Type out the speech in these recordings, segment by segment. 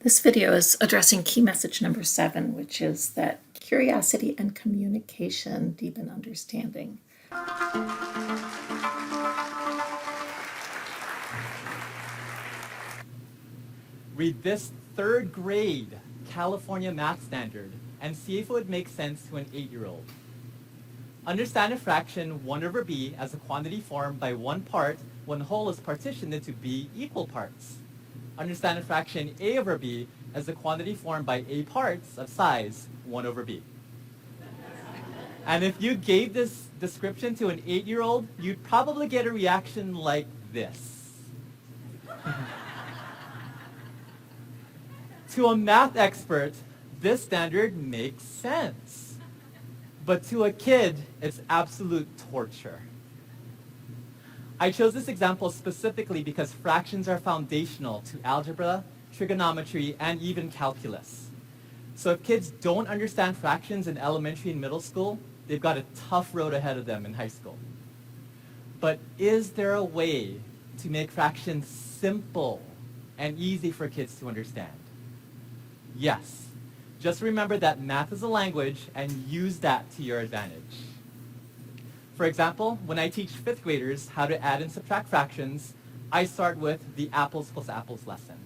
This video is addressing key message number 7, which is that curiosity and communication deepen understanding. Read this third grade California math standard and see if it would make sense to an 8-year-old. Understand a fraction 1 over b as a quantity formed by one part when the whole is partitioned into b equal parts. Understand a fraction a over b as a quantity formed by a parts of size 1 over b. And if you gave this description to an 8-year-old, you'd probably get a reaction like this. To a math expert, this standard makes sense. But to a kid, it's absolute torture. I chose this example specifically because fractions are foundational to algebra, trigonometry, and even calculus. So if kids don't understand fractions in elementary and middle school, they've got a tough road ahead of them in high school. But is there a way to make fractions simple and easy for kids to understand? Yes. Just remember that math is a language and use that to your advantage. For example, when I teach 5th graders how to add and subtract fractions, I start with the apples plus apples lesson.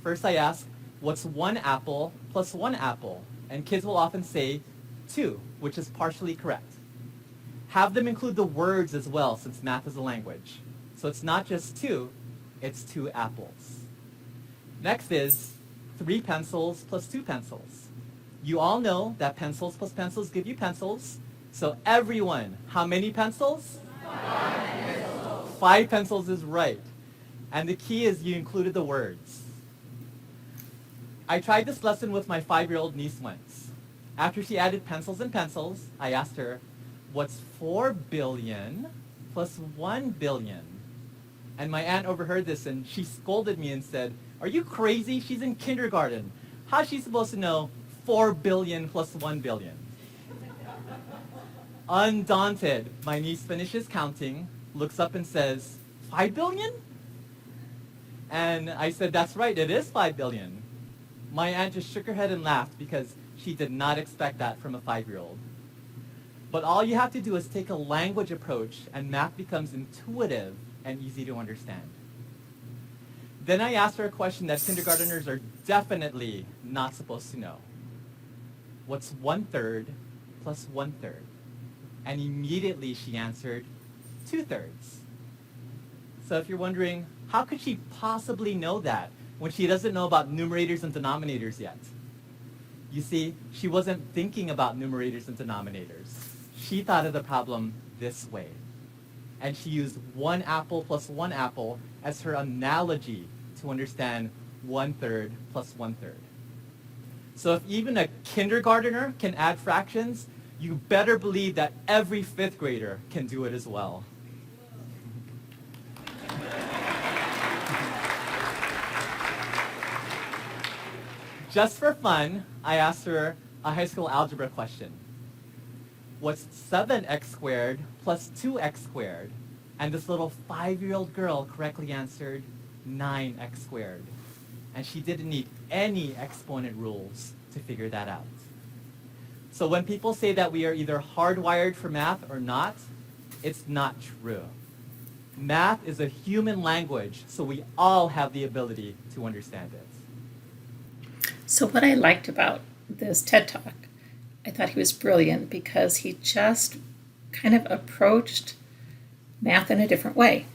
First I ask, what's 1 apple plus 1 apple? And kids will often say 2, which is partially correct. Have them include the words as well, since math is a language. So it's not just 2, it's 2 apples. Next is 3 pencils plus 2 pencils. You all know that pencils plus pencils give you pencils. So everyone, how many pencils? 5 pencils. 5 pencils is right. And the key is you included the words. I tried this lesson with my 5-year-old niece once. After she added pencils and pencils, I asked her, what's 4 billion plus 1 billion? And my aunt overheard this and she scolded me and said, are you crazy? She's in kindergarten. How's she supposed to know 4 billion plus 1 billion? Undaunted, my niece finishes counting, looks up and says, 5 billion? And I said, that's right, it is 5 billion. My aunt just shook her head and laughed because she did not expect that from a 5-year-old. But all you have to do is take a language approach and math becomes intuitive and easy to understand. Then I asked her a question that kindergarteners are definitely not supposed to know. What's 1/3 plus 1/3? And immediately she answered 2/3. So if you're wondering, how could she possibly know that when she doesn't know about numerators and denominators yet? You see, she wasn't thinking about numerators and denominators. She thought of the problem this way. And she used 1 apple plus 1 apple as her analogy to understand 1/3 plus 1/3. So if even a kindergartner can add fractions, you better believe that every 5th grader can do it as well. Just for fun, I asked her a high school algebra question. What's 7x squared plus 2x squared? And this little 5-year-old girl correctly answered 9x squared. And she didn't need any exponent rules to figure that out. So when people say that we are either hardwired for math or not, it's not true. Math is a human language, so we all have the ability to understand it. So what I liked about this TED Talk, I thought he was brilliant because he just kind of approached math in a different way.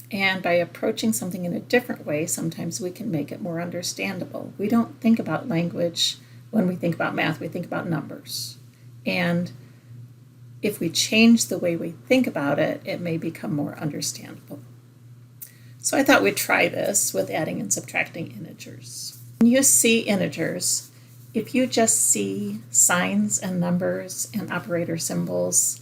And by approaching something in a different way, sometimes we can make it more understandable. We don't think about language when we think about math, we think about numbers. And if we change the way we think about it, it may become more understandable. So I thought we'd try this with adding and subtracting integers. When you see integers, if you just see signs and numbers and operator symbols,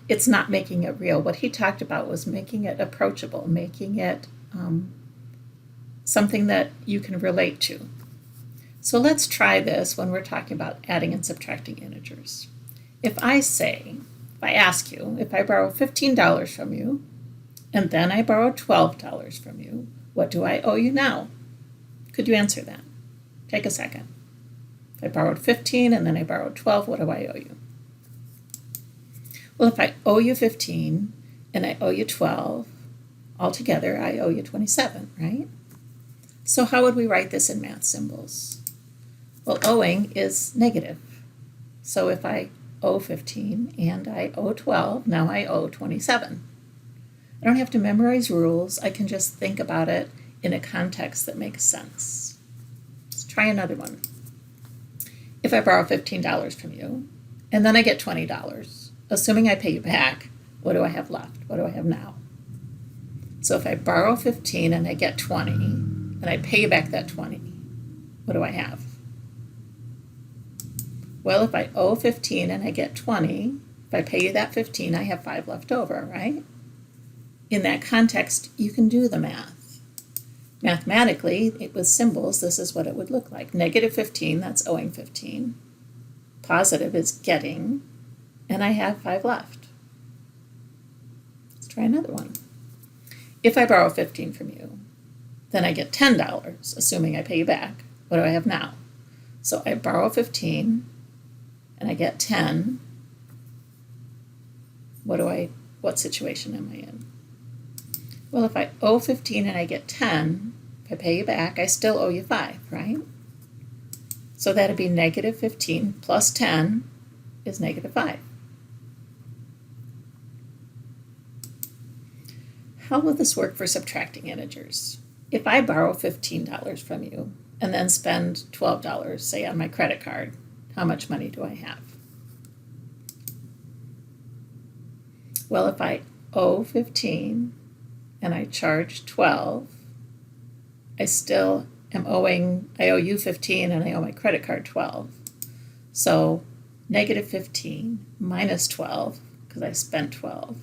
it's not making it real. What he talked about was making it approachable, making it something that you can relate to. So let's try this when we're talking about adding and subtracting integers. If I ask you, if I borrow $15 from you, and then I borrow $12 from you, what do I owe you now? Could you answer that? Take a second. If I borrowed 15 and then I borrowed 12, what do I owe you? Well, if I owe you 15 and I owe you 12, altogether I owe you 27, right? So how would we write this in math symbols? Well, owing is negative. So if I owe 15 and I owe 12, now I owe 27. I don't have to memorize rules. I can just think about it in a context that makes sense. Let's try another one. If I borrow $15 from you and then I get $20, assuming I pay you back, what do I have left? What do I have now? So if I borrow 15 and I get 20 and I pay you back that 20, what do I have? Well, if I owe 15 and I get 20, if I pay you that 15, I have 5 left over, right? In that context, you can do the math. Mathematically, with symbols, this is what it would look like. Negative 15, that's owing 15. Positive is getting, and I have 5 left. Let's try another one. If I borrow 15 from you, then I get $10, assuming I pay you back. What do I have now? So I borrow 15, and I get 10. What situation am I in? Well, if I owe 15 and I get 10, if I pay you back, I still owe you 5, right? So that'd be negative 15 plus 10 is negative 5. How will this work for subtracting integers? If I borrow $15 from you and then spend $12, say, on my credit card, how much money do I have? Well, if I owe 15 and I charge 12, I still am I owe you 15 and I owe my credit card 12. So negative 15 minus 12, because I spent 12,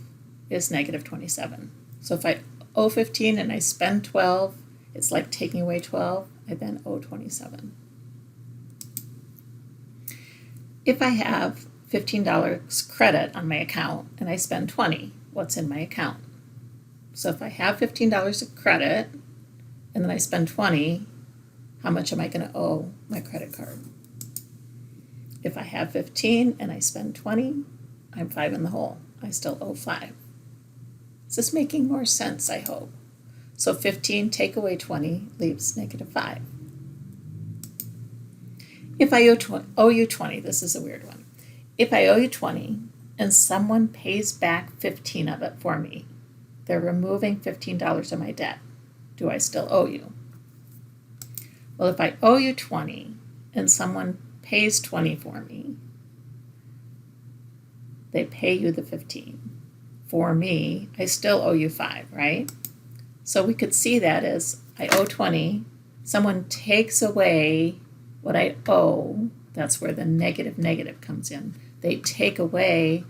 is negative 27. So if I owe 15 and I spend 12, it's like taking away 12, I then owe 27. If I have $15 credit on my account and I spend 20, what's in my account? So if I have $15 of credit and then I spend 20, how much am I going to owe my credit card? If I have 15 and I spend 20, I'm 5 in the hole. I still owe 5. Is this making more sense, I hope? So 15 take away 20 leaves negative 5. If I owe you 20, this is a weird one. If I owe you 20 and someone pays back 15 of it for me, they're removing $15 of my debt, do I still owe you? Well, if I owe you 20 and someone pays 20 for me, they pay you the 15. For me, I still owe you 5, right? So we could see that as I owe 20, someone takes away what I owe, that's where the negative comes in. They take away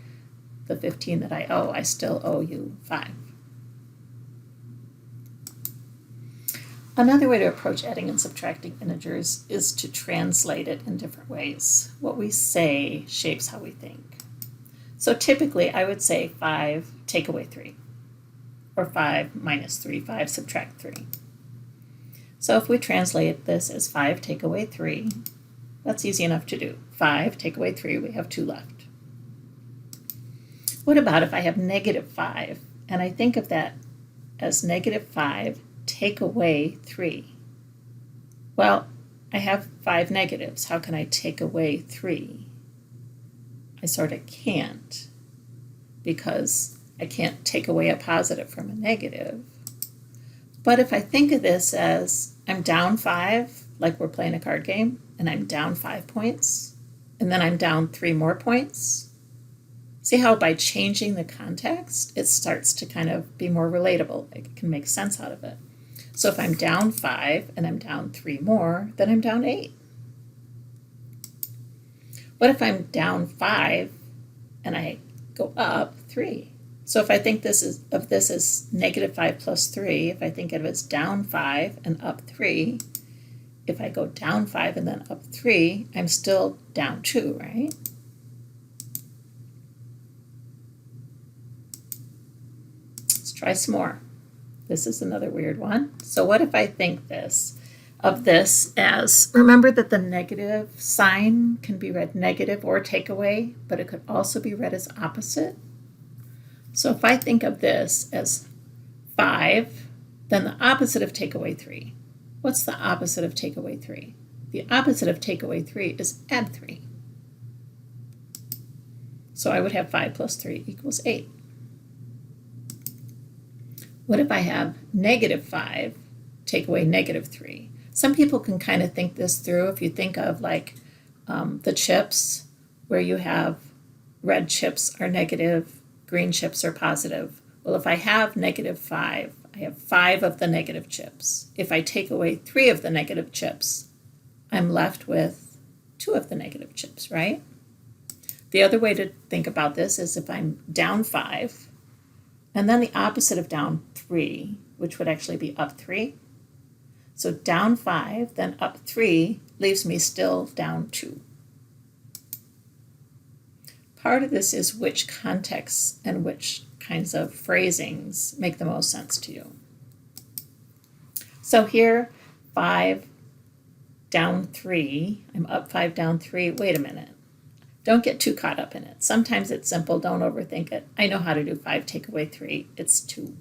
the 15 that I owe, I still owe you 5. Another way to approach adding and subtracting integers is to translate it in different ways. What we say shapes how we think. So typically I would say 5 take away 3, or 5 minus 3, 5 subtract 3. So if we translate this as 5 take away 3, that's easy enough to do. 5 take away 3, we have 2 left. What about if I have negative 5 and I think of that as negative 5 take away 3? Well, I have 5 negatives. How can I take away 3? I sort of can't, because I can't take away a positive from a negative. But if I think of this as I'm down 5, like we're playing a card game, and I'm down 5 points, and then I'm down 3 more points, see how by changing the context, it starts to kind of be more relatable. It can make sense out of it. So if I'm down 5 and I'm down 3 more, then I'm down 8. What if I'm down 5 and I go up 3? So if I think of this as negative 5 plus 3, if I think of it as down 5 and up 3, if I go down 5 and then up 3, I'm still down 2, right? Let's try some more. This is another weird one. So what if I think this? of this as, remember that the negative sign can be read negative or take away, but it could also be read as opposite. So if I think of this as 5, then the opposite of take away 3. What's the opposite of take away 3? The opposite of take away 3 is add 3. So I would have 5 plus 3 equals 8. What if I have negative 5, take away negative 3? Some people can kind of think this through. If you think of like the chips, where you have red chips are negative, green chips are positive. Well, if I have negative 5, I have 5 of the negative chips. If I take away 3 of the negative chips, I'm left with 2 of the negative chips, right? The other way to think about this is if I'm down 5, and then the opposite of down 3, which would actually be up 3. So down 5, then up 3 leaves me still down 2. Part of this is which contexts and which kinds of phrasings make the most sense to you. So here, 5 down 3, I'm up 5 down 3. Wait a minute. Don't get too caught up in it. Sometimes it's simple. Don't overthink it. I know how to do 5 take away 3. It's 2.